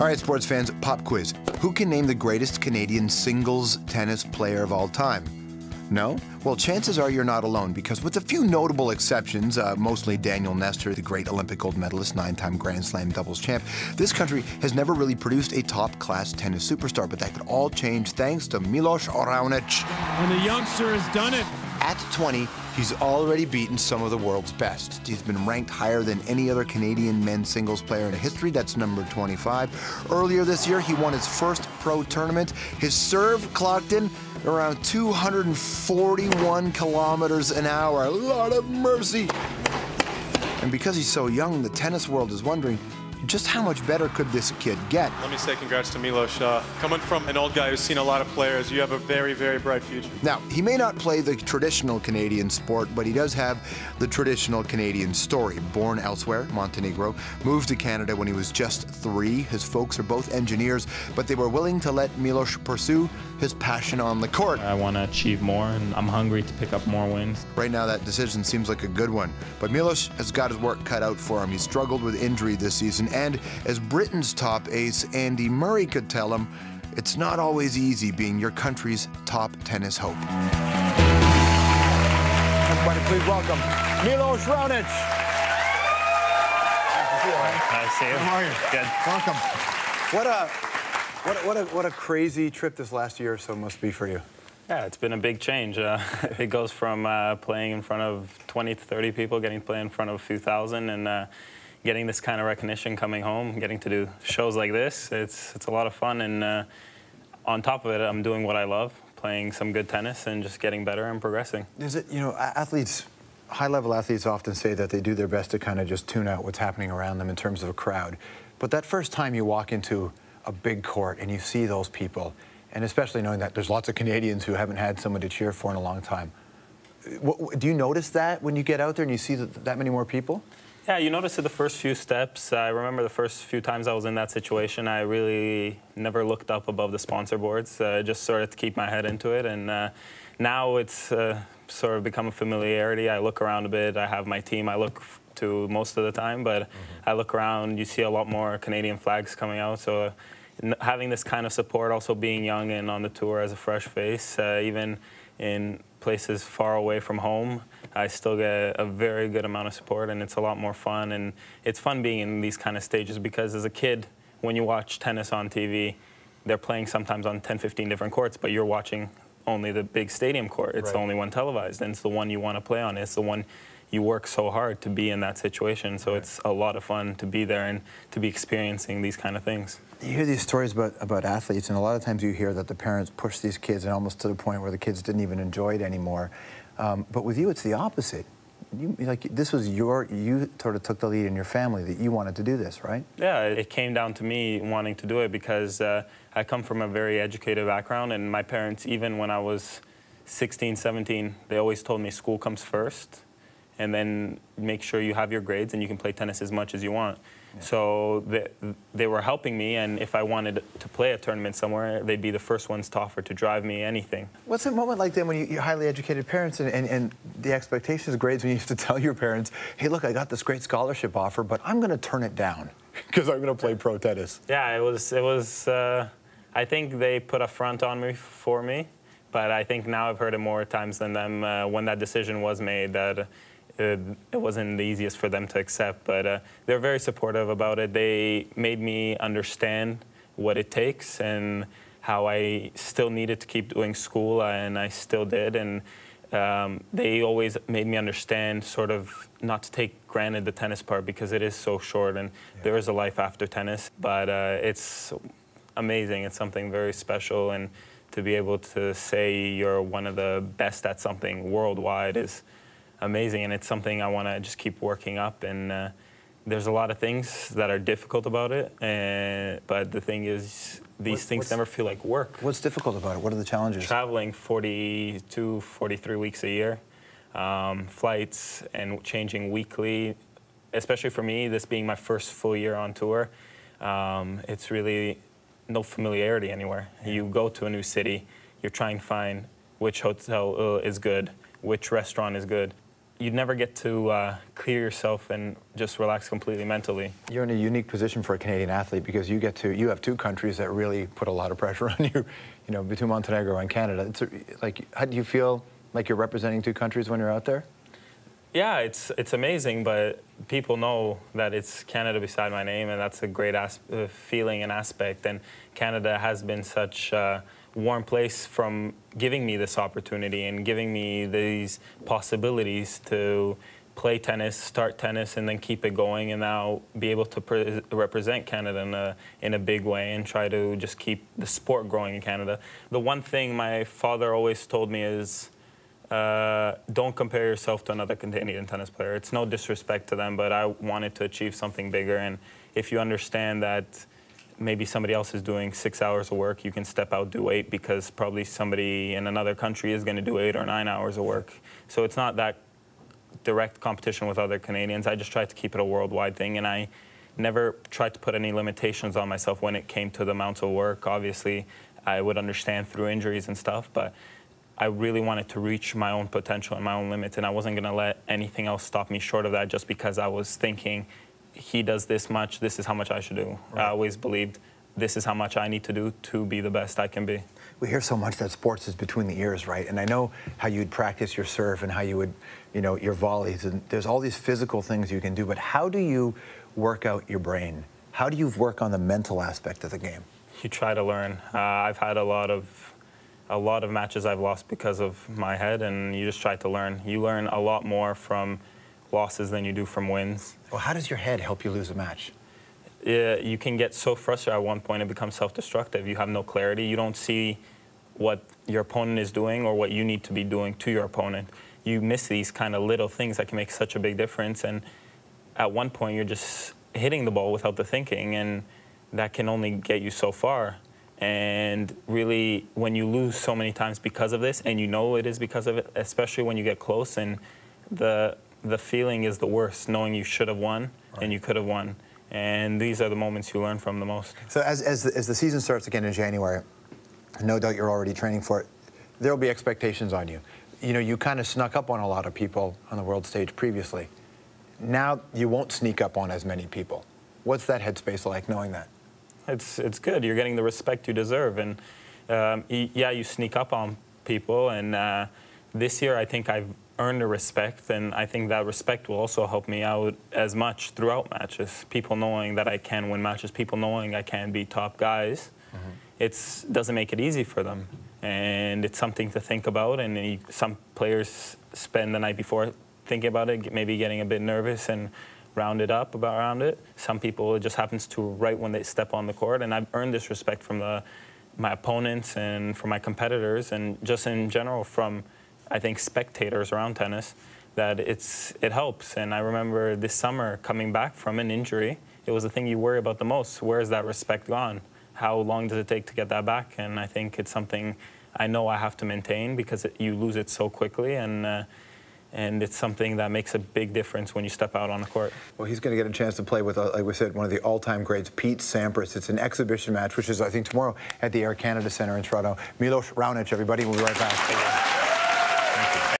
All right, sports fans, pop quiz. Who can name the greatest Canadian singles tennis player of all time? No? Well, chances are you're not alone, because with a few notable exceptions, mostly Daniel Nestor, the great Olympic gold medalist, 9-time Grand Slam doubles champ, this country has never really produced a top-class tennis superstar, but that could all change thanks to Milos Raonic. And the youngster has done it. At 20, he's already beaten some of the world's best. He's been ranked higher than any other Canadian men's singles player in history. That's number 25. Earlier this year, he won his first pro tournament. His serve clocked in around 241 kilometers an hour. Lord of mercy. And because he's so young, the tennis world is wondering, just how much better could this kid get? Let me say congrats to Milos. Coming from an old guy who's seen a lot of players, you have a very, very bright future. Now, he may not play the traditional Canadian sport, but he does have the traditional Canadian story. Born elsewhere, Montenegro, moved to Canada when he was just 3. His folks are both engineers, but they were willing to let Milos pursue his passion on the court. I want to achieve more, and I'm hungry to pick up more wins. Right now, that decision seems like a good one, but Milos has got his work cut out for him. He struggled with injury this season, and as Britain's top ace, Andy Murray, could tell him, it's not always easy being your country's top tennis hope. Everybody, please welcome Milos Raonic. Nice to see you. How are you? Good. Welcome. What a crazy trip this last year or so must be for you. Yeah, it's been a big change. It goes from playing in front of 20 to 30 people, getting to play in front of a few thousand, and getting this kind of recognition coming home, getting to do shows like this. It's a lot of fun, and on top of it, I'm doing what I love, playing some good tennis and just getting better and progressing. Is it, you know, athletes, high-level athletes often say that they do their best to kind of just tune out what's happening around them in terms of a crowd. But that first time you walk into a big court and you see those people, and especially knowing that there's lots of Canadians who haven't had someone to cheer for in a long time, do you notice that when you get out there and you see that many more people? Yeah, you notice it the first few steps. I remember the first few times I was in that situation, I really never looked up above the sponsor boards, just sort of to keep my head into it. And now it's sort of become a familiarity. I look around a bit. I have my team I look to most of the time, but I look around, you see a lot more Canadian flags coming out. So having this kind of support, also being young and on the tour as a fresh face, even in places far away from home, I still get a very good amount of support, and it's a lot more fun. And it's fun being in these kind of stages, because as a kid, when you watch tennis on TV, they're playing sometimes on 10, 15 different courts, but you're watching only the big stadium court. It's the only one televised, and it's the one you want to play on. It's the one you work so hard to be in that situation. So it's a lot of fun to be there and to be experiencing these kind of things. You hear these stories about athletes, and a lot of times you hear that the parents push these kids, and almost to the point where the kids didn't even enjoy it anymore. But with you, it's the opposite. This was you sort of took the lead in your family, that you wanted to do this, right? Yeah, it came down to me wanting to do it because I come from a very educated background, and my parents, even when I was 16, 17, they always told me school comes first, and then make sure you have your grades and you can play tennis as much as you want. Yeah. So they were helping me, and if I wanted to play a tournament somewhere, they'd be the first ones to offer to drive me anything. What's a moment like then when you're highly educated parents and the expectations, grades, when you used to tell your parents, hey, look, I got this great scholarship offer, but I'm going to turn it down because I'm going to play pro tennis? Yeah, it was I think they put a front on me for me, but I think now I've heard it more times than them when that decision was made, that it wasn't the easiest for them to accept, but they're very supportive about it. They made me understand what it takes and how I still needed to keep doing school, and I still did. And they always made me understand sort of not to take granted the tennis part, because it is so short and there is a life after tennis. But it's amazing. It's something very special, and to be able to say you're one of the best at something worldwide is amazing, and it's something I want to just keep working up. And there's a lot of things that are difficult about it, but the thing is, these things never feel like work. What's difficult about it? What are the challenges? Traveling 42, 43 weeks a year, flights, and changing weekly, especially for me, this being my first full year on tour. It's really no familiarity anywhere. You go to a new city, you're trying to find which hotel is good, which restaurant is good. you'd never get to clear yourself and just relax completely mentally. You're in a unique position for a Canadian athlete because you have two countries that really put a lot of pressure on you, between Montenegro and Canada. How do you feel like you're representing two countries when you're out there? Yeah, it's amazing, but people know that it's Canada beside my name, and that's a great feeling and aspect. And Canada has been such a warm place from giving me this opportunity and giving me these possibilities to play tennis, start tennis, and then keep it going, and now be able to represent Canada in a big way and try to just keep the sport growing in Canada. The one thing my father always told me is, don't compare yourself to another Canadian tennis player. It's no disrespect to them, but I wanted to achieve something bigger. And if you understand that maybe somebody else is doing 6 hours of work, you can step out, do 8, because probably somebody in another country is going to do 8 or 9 hours of work. So it's not that direct competition with other Canadians. I just tried to keep it a worldwide thing, and I never tried to put any limitations on myself when it came to the amount of work. Obviously, I would understand through injuries and stuff, but I really wanted to reach my own potential and my own limits, and I wasn't going to let anything else stop me short of that just because I was thinking, he does this much, this is how much I should do. Right. I always believed this is how much I need to do to be the best I can be. We hear so much that sports is between the ears, right? And I know how you'd practice your serve and how you would, your volleys, and there's all these physical things you can do, but how do you work out your brain? How do you work on the mental aspect of the game? You try to learn. I've had a lot of matches I've lost because of my head, and you just try to learn. You learn a lot more from losses than you do from wins. Well, how does your head help you lose a match? Yeah, you can get so frustrated at one point it becomes self-destructive. You have no clarity. You don't see what your opponent is doing or what you need to be doing to your opponent. You miss these kind of little things that can make such a big difference, and at one point you're just hitting the ball without the thinking, and that can only get you so far. And really, when you lose so many times because of this, and you know it is because of it, especially when you get close, and the feeling is the worst, knowing you should have won, right, and you could have won. And these are the moments you learn from the most. So as the season starts again in January, no doubt you're already training for it, there will be expectations on you. You kind of snuck up on a lot of people on the world stage previously. Now you won't sneak up on as many people. What's that headspace like, knowing that? It's good. You're getting the respect you deserve. And yeah, you sneak up on people. And this year, I think I've earned the respect. And I think that respect will also help me out as much throughout matches. People knowing that I can win matches, people knowing I can be top guys. Mm-hmm. It doesn't make it easy for them. And it's something to think about. And some players spend the night before thinking about it, maybe getting a bit nervous and rounded up around it. Some people, it just happens to right when they step on the court, and I've earned this respect from my opponents and from my competitors, and just in general from, I think, spectators around tennis, that it helps. And I remember this summer coming back from an injury, it was the thing you worry about the most. Where is that respect gone? How long does it take to get that back? And I think it's something I know I have to maintain, because you lose it so quickly, and it's something that makes a big difference when you step out on the court. Well, he's going to get a chance to play with, like we said, one of the all-time greats, Pete Sampras. It's an exhibition match, which is, I think, tomorrow at the Air Canada Centre in Toronto. Milos Raonic, everybody. We'll be right back.